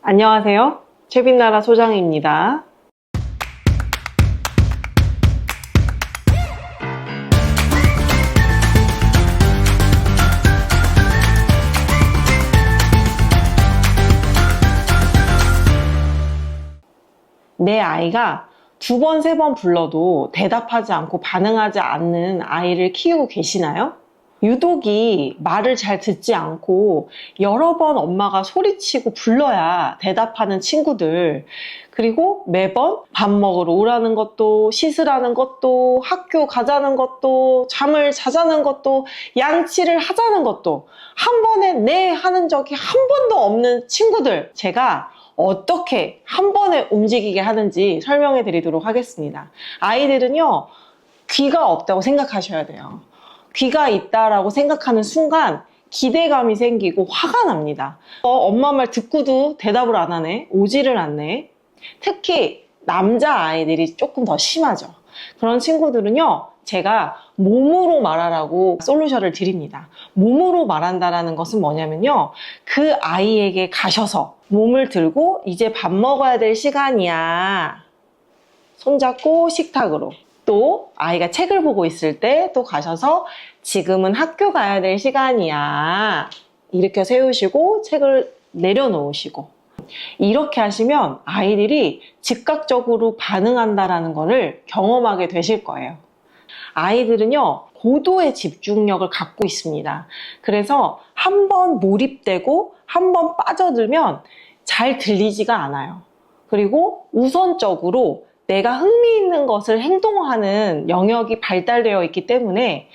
안녕하세요. 최빛나라 소장입니다. 내 아이가 두 번, 세 번 불러도 대답하지 않고 반응하지 않는 아이를 키우고 계시나요? 유독이 말을 잘 듣지 않고 여러 번 엄마가 소리치고 불러야 대답하는 친구들, 그리고 매번 밥 먹으러 오라는 것도, 씻으라는 것도, 학교 가자는 것도, 잠을 자자는 것도, 양치를 하자는 것도 한 번에 네 하는 적이 한 번도 없는 친구들, 제가 어떻게 한 번에 움직이게 하는지 설명해 드리도록 하겠습니다. 아이들은요, 귀가 없다고 생각하셔야 돼요. 귀가 있다라고 생각하는 순간 기대감이 생기고 화가 납니다. 엄마 말 듣고도 대답을 안 하네, 오지를 않네. 특히 남자 아이들이 조금 더 심하죠. 그런 친구들은요, 제가 몸으로 말하라고 솔루션을 드립니다. 몸으로 말한다라는 것은 뭐냐면요, 그 아이에게 가셔서 몸을 들고 이제 밥 먹어야 될 시간이야, 손잡고 식탁으로. 또 아이가 책을 보고 있을 때 또 가셔서 지금은 학교 가야 될 시간이야, 이렇게 세우시고 책을 내려놓으시고. 이렇게 하시면 아이들이 즉각적으로 반응한다라는 것을 경험하게 되실 거예요. 아이들은요, 고도의 집중력을 갖고 있습니다. 그래서 한번 몰입되고 한번 빠져들면 잘 들리지가 않아요. 그리고 우선적으로 내가 흥미있는 것을 행동하는 영역이 발달되어 있기 때문에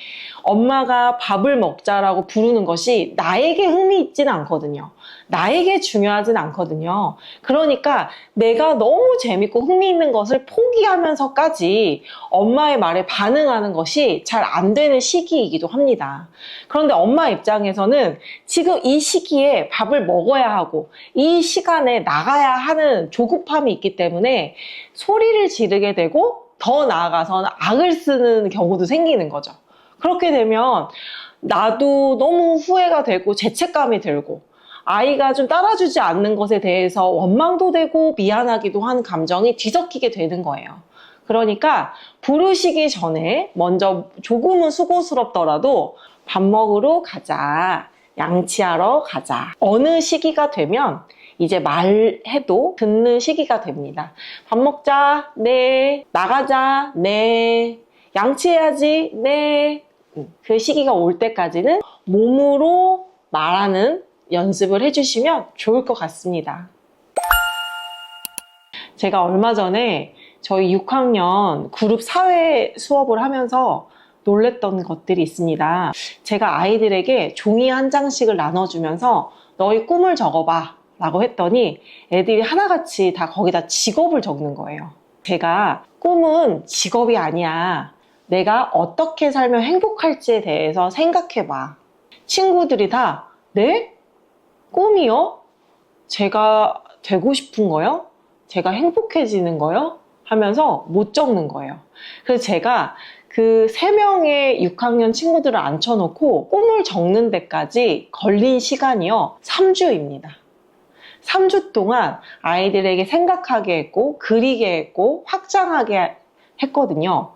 엄마가 밥을 먹자라고 부르는 것이 나에게 흥미있지는 않거든요. 나에게 중요하진 않거든요. 그러니까 내가 너무 재밌고 흥미있는 것을 포기하면서까지 엄마의 말에 반응하는 것이 잘 안 되는 시기이기도 합니다. 그런데 엄마 입장에서는 지금 이 시기에 밥을 먹어야 하고 이 시간에 나가야 하는 조급함이 있기 때문에 소리를 지르게 되고, 더 나아가서는 악을 쓰는 경우도 생기는 거죠. 그렇게 되면 나도 너무 후회가 되고 죄책감이 들고, 아이가 좀 따라주지 않는 것에 대해서 원망도 되고 미안하기도 한 감정이 뒤섞이게 되는 거예요. 그러니까 부르시기 전에 먼저 조금은 수고스럽더라도 밥 먹으러 가자, 양치하러 가자. 어느 시기가 되면 이제 말해도 듣는 시기가 됩니다. 밥 먹자, 네. 나가자, 네. 양치해야지, 네. 그 시기가 올 때까지는 몸으로 말하는 연습을 해주시면 좋을 것 같습니다. 제가 얼마 전에 저희 6학년 그룹 사회 수업을 하면서 놀랬던 것들이 있습니다. 제가 아이들에게 종이 한 장씩을 나눠주면서 너희 꿈을 적어봐 라고 했더니 애들이 하나같이 다 거기다 직업을 적는 거예요. 제가 꿈은 직업이 아니야, 내가 어떻게 살면 행복할지에 대해서 생각해봐. 친구들이 다 네? 꿈이요? 제가 되고 싶은 거요? 제가 행복해지는 거요? 하면서 못 적는 거예요. 그래서 제가 그 3명의 6학년 친구들을 앉혀놓고 꿈을 적는 데까지 걸린 시간이요, 3주입니다. 3주 동안 아이들에게 생각하게 했고, 그리게 했고, 확장하게 했거든요.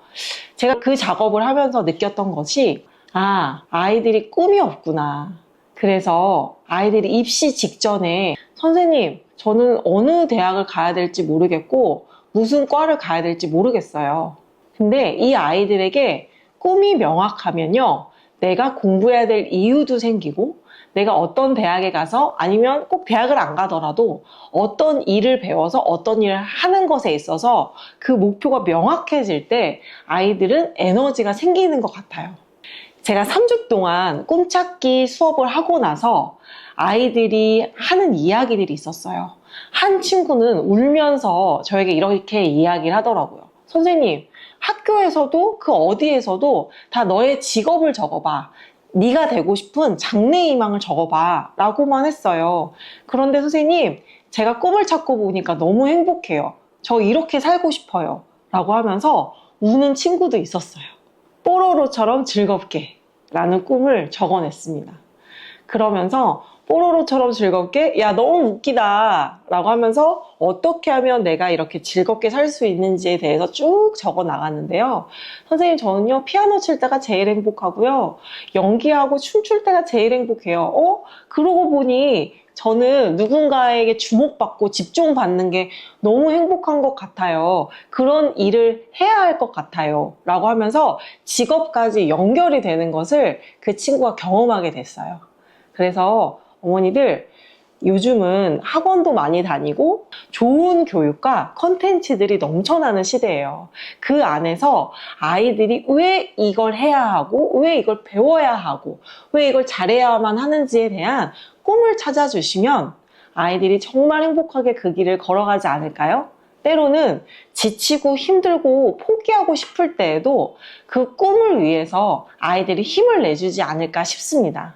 제가 그 작업을 하면서 느꼈던 것이, 아이들이 꿈이 없구나. 그래서 아이들이 입시 직전에 선생님, 저는 어느 대학을 가야 될지 모르겠고 무슨 과를 가야 될지 모르겠어요. 근데 이 아이들에게 꿈이 명확하면요, 내가 공부해야 될 이유도 생기고, 내가 어떤 대학에 가서, 아니면 꼭 대학을 안 가더라도 어떤 일을 배워서 어떤 일을 하는 것에 있어서 그 목표가 명확해질 때 아이들은 에너지가 생기는 것 같아요. 제가 3주 동안 꿈찾기 수업을 하고 나서 아이들이 하는 이야기들이 있었어요. 한 친구는 울면서 저에게 이렇게 이야기를 하더라고요. 선생님, 학교에서도 그 어디에서도 다 너의 직업을 적어봐, 네가 되고 싶은 장래희망을 적어봐 라고만 했어요. 그런데 선생님, 제가 꿈을 찾고 보니까 너무 행복해요. 저 이렇게 살고 싶어요 라고 하면서 우는 친구도 있었어요. 뽀로로처럼 즐겁게 라는 꿈을 적어냈습니다. 그러면서 뽀로로처럼 즐겁게 야 너무 웃기다 라고 하면서 어떻게 하면 내가 이렇게 즐겁게 살 수 있는지에 대해서 쭉 적어 나갔는데요. 선생님 저는요 피아노 칠 때가 제일 행복하고요. 연기하고 춤출 때가 제일 행복해요. 그러고 보니 저는 누군가에게 주목받고 집중받는 게 너무 행복한 것 같아요. 그런 일을 해야 할 것 같아요. 라고 하면서 직업까지 연결이 되는 것을 그 친구가 경험하게 됐어요. 그래서 어머니들 요즘은 학원도 많이 다니고 좋은 교육과 컨텐츠들이 넘쳐나는 시대예요. 그 안에서 아이들이 왜 이걸 해야 하고 왜 이걸 배워야 하고 왜 이걸 잘해야만 하는지에 대한 꿈을 찾아주시면 아이들이 정말 행복하게 그 길을 걸어가지 않을까요? 때로는 지치고 힘들고 포기하고 싶을 때에도 그 꿈을 위해서 아이들이 힘을 내주지 않을까 싶습니다.